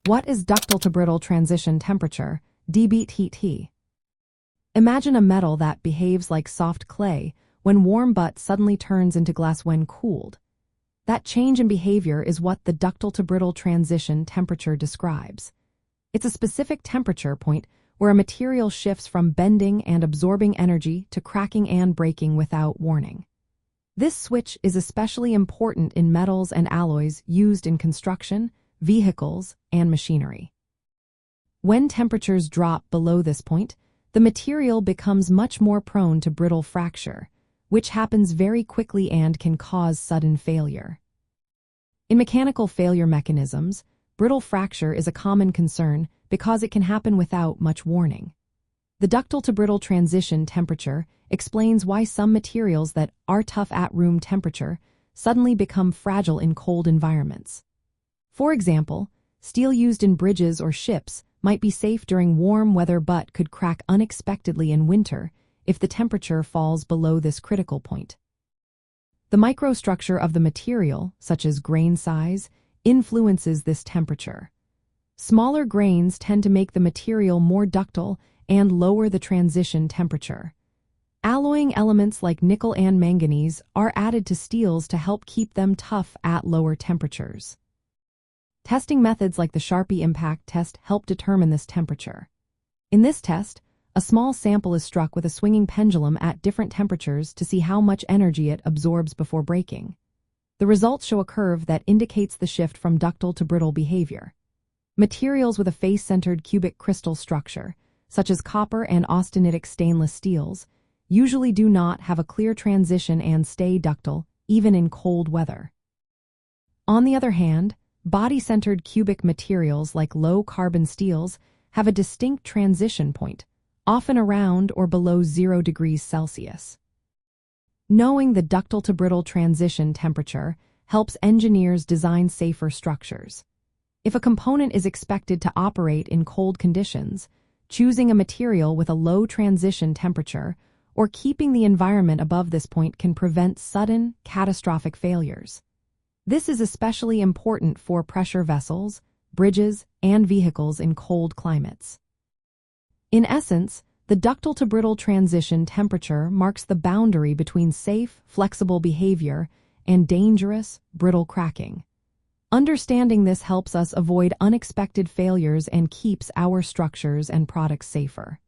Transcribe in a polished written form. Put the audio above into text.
What is ductile-to-brittle transition temperature, DBTT? Imagine a metal that behaves like soft clay when warm but suddenly turns into glass when cooled. That change in behavior is what the ductile-to-brittle transition temperature describes. It's a specific temperature point where a material shifts from bending and absorbing energy to cracking and breaking without warning. This switch is especially important in metals and alloys used in construction, vehicles, and machinery. When temperatures drop below this point, the material becomes much more prone to brittle fracture, which happens very quickly and can cause sudden failure. In mechanical failure mechanisms, brittle fracture is a common concern because it can happen without much warning. The ductile-to-brittle transition temperature explains why some materials that are tough at room temperature suddenly become fragile in cold environments. For example, steel used in bridges or ships might be safe during warm weather but could crack unexpectedly in winter if the temperature falls below this critical point. The microstructure of the material, such as grain size, influences this temperature. Smaller grains tend to make the material more ductile and lower the transition temperature. Alloying elements like nickel and manganese are added to steels to help keep them tough at lower temperatures. Testing methods like the Charpy impact test help determine this temperature. In this test, a small sample is struck with a swinging pendulum at different temperatures to see how much energy it absorbs before breaking. The results show a curve that indicates the shift from ductile to brittle behavior. Materials with a face-centered cubic crystal structure, such as copper and austenitic stainless steels, usually do not have a clear transition and stay ductile, even in cold weather. On the other hand, body-centered cubic materials like low-carbon steels have a distinct transition point, often around or below 0 degrees Celsius. Knowing the ductile-to-brittle transition temperature helps engineers design safer structures. If a component is expected to operate in cold conditions, choosing a material with a low transition temperature or keeping the environment above this point can prevent sudden, catastrophic failures. This is especially important for pressure vessels, bridges, and vehicles in cold climates. In essence, the ductile-to-brittle transition temperature marks the boundary between safe, flexible behavior and dangerous, brittle cracking. Understanding this helps us avoid unexpected failures and keeps our structures and products safer.